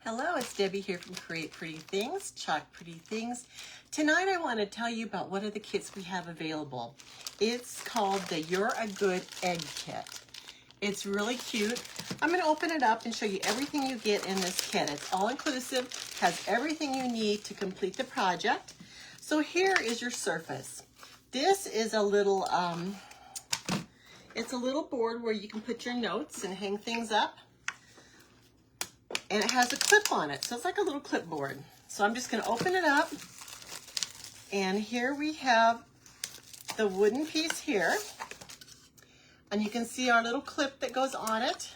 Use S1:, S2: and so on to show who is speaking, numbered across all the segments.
S1: Hello, it's Debbie here from Create Pretty Things, Chalk Pretty Things. Tonight I want to tell you about one of the kits we have available. It's called the You're a Good Egg Kit. It's really cute. I'm going to open it up and show you everything you get in this kit. It's all inclusive, has everything you need to complete the project. So here is your surface. This is a little, it's a little board where you can put your notes and hang things up. And it has a clip on it, so it's like a little clipboard. So I'm just going to open it up, and here we have the wooden piece here, and you can see our little clip that goes on it.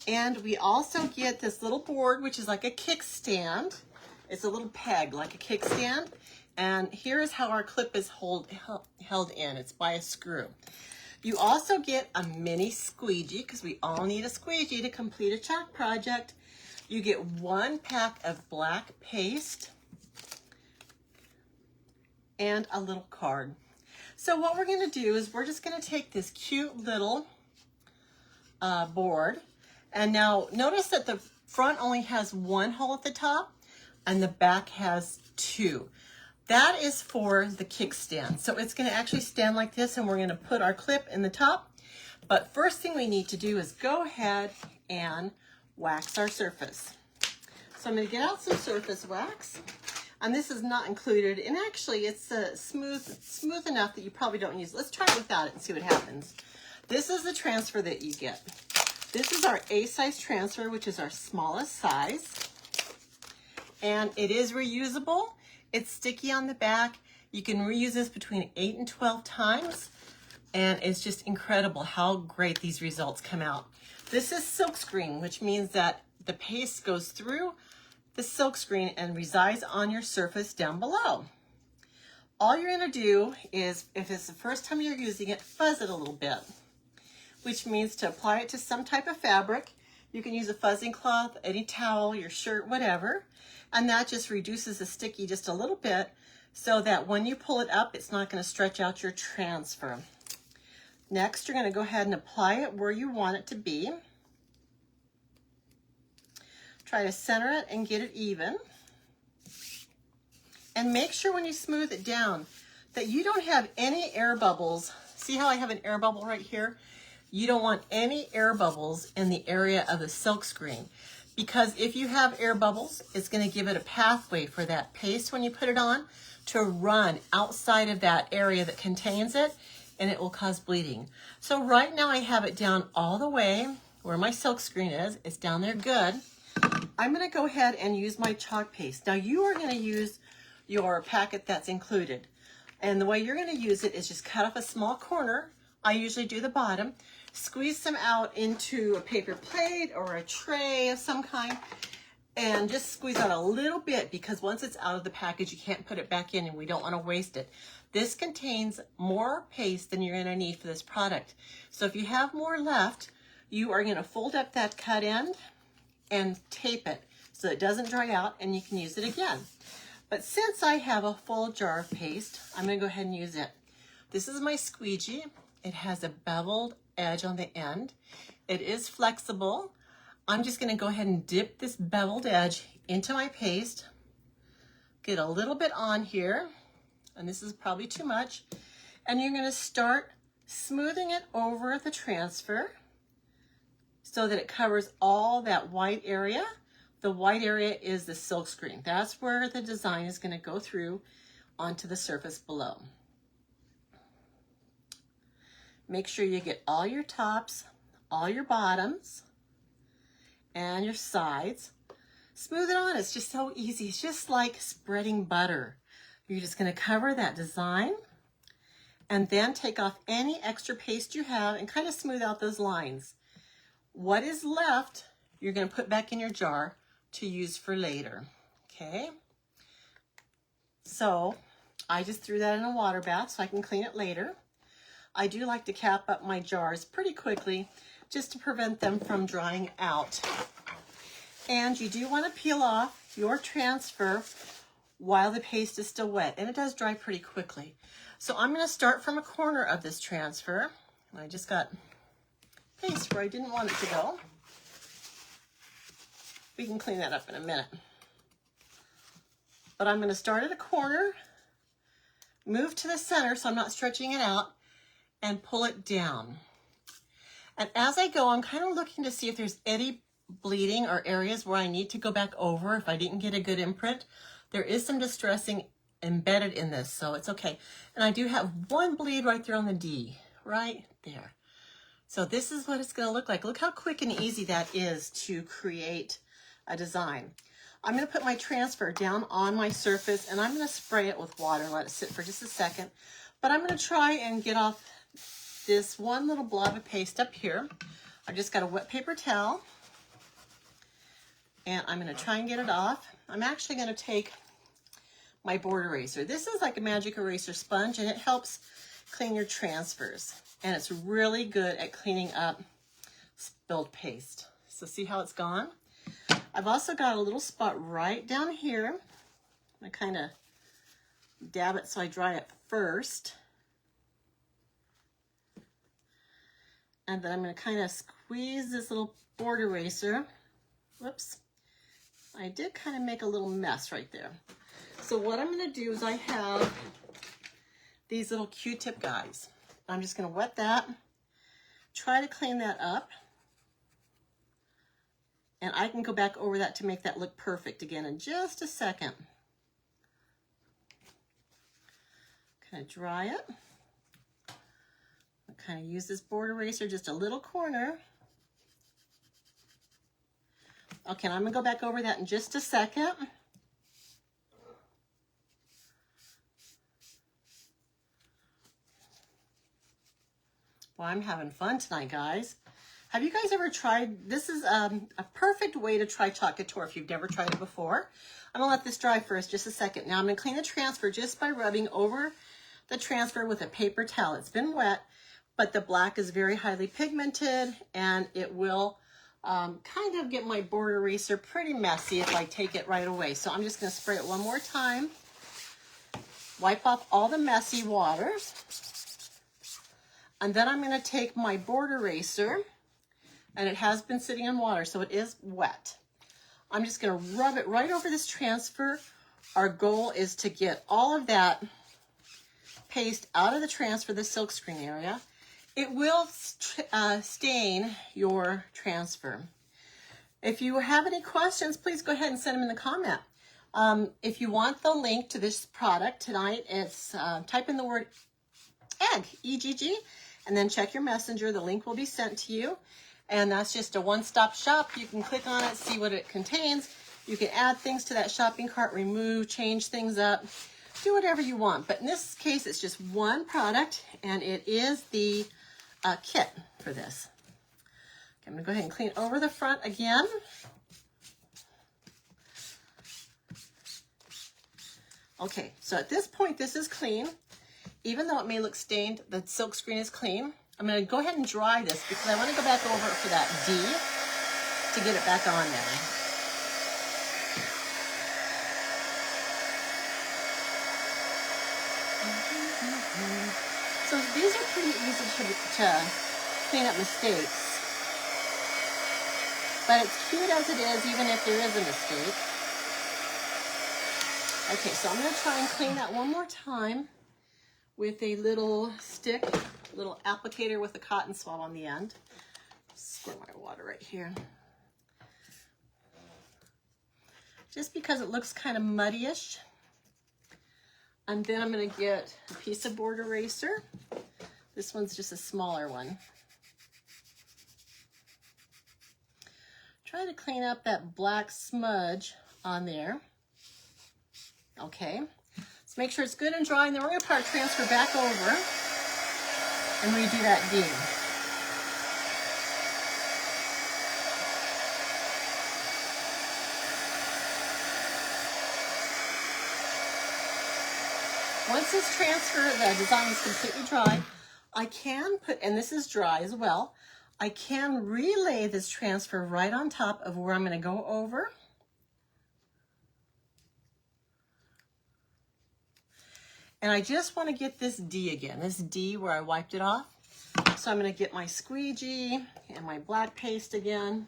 S1: And we also get this little board, which is like a kickstand. It's a little peg, like a kickstand, and here is how our clip is held in. It's by a screw. You also get a mini squeegee, because we all need a squeegee to complete a chalk project. You get one pack of black paste and a little card. So what we're going to do is we're just going to take this cute little board, and now notice that the front only has one hole at the top and the back has two. That is for the kickstand. So it's going to actually stand like this, and we're going to put our clip in the top. But first thing we need to do is go ahead and wax our surface. So I'm going to get out some surface wax, and this is not included. And actually, it's smooth enough that you probably don't use it. Let's try it without it and see what happens. This is the transfer that you get. This is our A size transfer, which is our smallest size, and it is reusable. It's sticky on the back. You can reuse this between 8 and 12 times, and it's just incredible how great these results come out. This is silkscreen, which means that the paste goes through the silkscreen and resides on your surface down below. All you're going to do is, if it's the first time you're using it, fuzz it a little bit, which means to apply it to some type of fabric. You can use a fuzzing cloth, any towel, your shirt, whatever. And that just reduces the sticky just a little bit, so that when you pull it up, it's not going to stretch out your transfer. Next, you're going to go ahead and apply it where you want it to be. Try to center it and get it even. And make sure when you smooth it down that you don't have any air bubbles. See how I have an air bubble right here? You don't want any air bubbles in the area of the silk screen, because if you have air bubbles, it's going to give it a pathway for that paste when you put it on to run outside of that area that contains it, and it will cause bleeding. So right now I have it down all the way where my silk screen is. It's down there good. I'm going to go ahead and use my chalk paste. Now you are going to use your packet that's included, and the way you're going to use it is just cut off a small corner. I usually do the bottom. Squeeze some out into a paper plate or a tray of some kind, and just squeeze out a little bit, because once it's out of the package, you can't put it back in, and we don't want to waste it. This contains more paste than you're going to need for this product. So if you have more left, you are going to fold up that cut end and tape it so it doesn't dry out, and you can use it again. But since I have a full jar of paste, I'm going to go ahead and use it. This is my squeegee. It has a beveled edge on the end. It is flexible. I'm just going to go ahead and dip this beveled edge into my paste, get a little bit on here, and this is probably too much, and you're going to start smoothing it over the transfer so that it covers all that white area. The white area is the silk screen. That's where the design is going to go through onto the surface below. Make sure you get all your tops, all your bottoms, and your sides. Smooth it on. It's just so easy. It's just like spreading butter. You're just going to cover that design, and then take off any extra paste you have and kind of smooth out those lines. What is left, you're going to put back in your jar to use for later. Okay? So I just threw that in a water bath so I can clean it later. I do like to cap up my jars pretty quickly just to prevent them from drying out. And you do want to peel off your transfer while the paste is still wet, and it does dry pretty quickly. So I'm going to start from a corner of this transfer. I just got paste where I didn't want it to go. We can clean that up in a minute. But I'm going to start at a corner, move to the center so I'm not stretching it out, and pull it down. And as I go, I'm kind of looking to see if there's any bleeding or areas where I need to go back over if I didn't get a good imprint. There is some distressing embedded in this, so it's okay. And I do have one bleed right there on the D, right there. So this is what it's going to look like. Look how quick and easy that is to create a design. I'm going to put my transfer down on my surface and I'm going to spray it with water and let it sit for just a second. But I'm going to try and get off this one little blob of paste up here. I've just got a wet paper towel and I'm going to try and get it off. I'm actually going to take my board eraser. This is like a magic eraser sponge and it helps clean your transfers. And it's really good at cleaning up spilled paste. So see how it's gone? I've also got a little spot right down here. I kind of dab it so I dry it first. And then I'm going to kind of squeeze this little board eraser. Whoops. I did kind of make a little mess right there. So what I'm going to do is I have these little Q-tip guys. I'm just going to wet that, try to clean that up. And I can go back over that to make that look perfect again in just a second. Kind of dry it. I kind of use this board eraser, just a little corner. Okay, and I'm going to go back over that in just a second. Well, I'm having fun tonight, guys. Have you guys ever tried, this is a perfect way to try Chalk Couture if you've never tried it before. I'm gonna let this dry first, just a second. Now I'm gonna clean the transfer just by rubbing over the transfer with a paper towel. It's been wet, but the black is very highly pigmented and it will kind of get my board eraser pretty messy if I take it right away. So I'm just gonna spray it one more time, wipe off all the messy waters, and then I'm gonna take my board eraser, and it has been sitting in water, so it is wet. I'm just gonna rub it right over this transfer. Our goal is to get all of that paste out of the transfer, the silkscreen area. It will stain your transfer. If you have any questions, please go ahead and send them in the comment. If you want the link to this product tonight, it's type in the word egg, E-G-G, and then check your messenger. The link will be sent to you. And that's just a one-stop shop. You can click on it, see what it contains. You can add things to that shopping cart, remove, change things up, do whatever you want. But in this case, it's just one product, and it is the kit for this. Okay, I'm gonna go ahead and clean over the front again. Okay, so at this point, this is clean. Even though it may look stained, the silk screen is clean. I'm going to go ahead and dry this because I want to go back over it for that D to get it back on there. So these are pretty easy to clean up mistakes. But it's cute as it is, even if there is a mistake. Okay, so I'm going to try and clean that one more time with a little stick, little applicator with a cotton swab on the end. Squirt my water right here. Just because it looks kind of muddy-ish. And then I'm going to get a piece of board eraser. This one's just a smaller one. Try to clean up that black smudge on there. Okay. So make sure it's good and dry, and then we're going to put our transfer back over and redo that D. Once this transfer, the design is completely dry, I can put, and this is dry as well, I can relay this transfer right on top of where I'm going to go over. And I just want to get this D again, this D where I wiped it off. So I'm going to get my squeegee and my black paste again.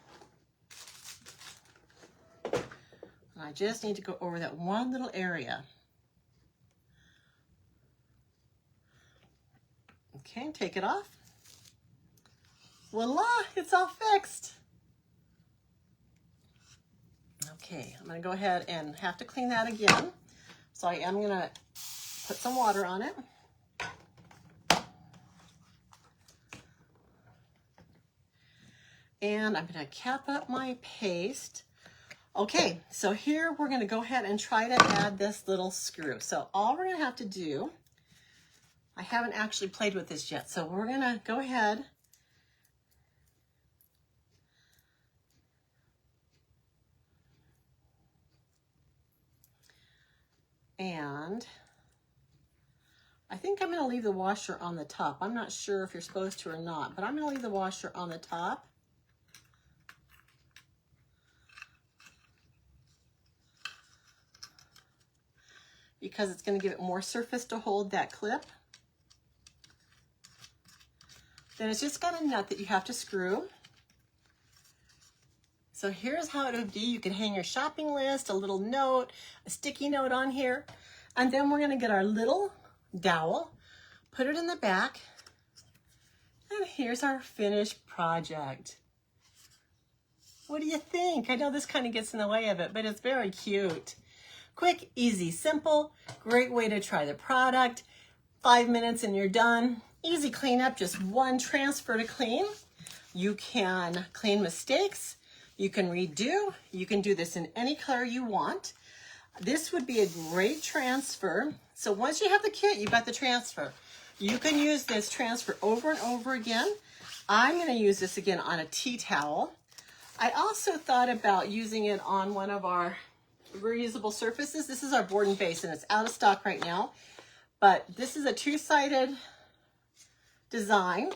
S1: And I just need to go over that one little area. Okay, take it off. Voila, it's all fixed. Okay, I'm going to go ahead and have to clean that again. So I am going to put some water on it. And I'm going to cap up my paste. Okay, so here we're going to go ahead and try to add this little screw. So all we're going to have to do, I haven't actually played with this yet, so we're going to go ahead and I think I'm going to leave the washer on the top. I'm not sure if you're supposed to or not, but I'm going to leave the washer on the top. Because it's going to give it more surface to hold that clip. Then it's just got a nut that you have to screw. So here's how it would be. You could hang your shopping list, a little note, a sticky note on here. And then we're going to get our little dowel, put it in the back, and here's our finished project. What do you think? I know this kind of gets in the way of it, but it's very cute. Quick, easy, simple, great way to try the product. 5 minutes and you're done. Easy cleanup, just one transfer to clean. You can clean mistakes. You can redo. You can do this in any color you want. This would be a great transfer. So once you have the kit, you've got the transfer. You can use this transfer over and over again. I'm going to use this again on a tea towel. I also thought about using it on one of our reusable surfaces. This is our board and base, and it's out of stock right now. But this is a two-sided design.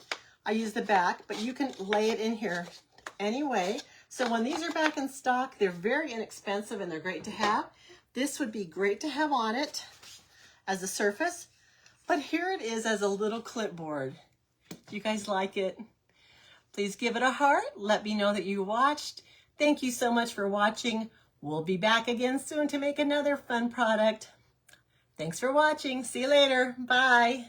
S1: I use the back, but you can lay it in here anyway. So when these are back in stock, they're very inexpensive and they're great to have. This would be great to have on it as a surface. But here it is as a little clipboard. Do you guys like it? Please give it a heart. Let me know that you watched. Thank you so much for watching. We'll be back again soon to make another fun product. Thanks for watching. See you later. Bye.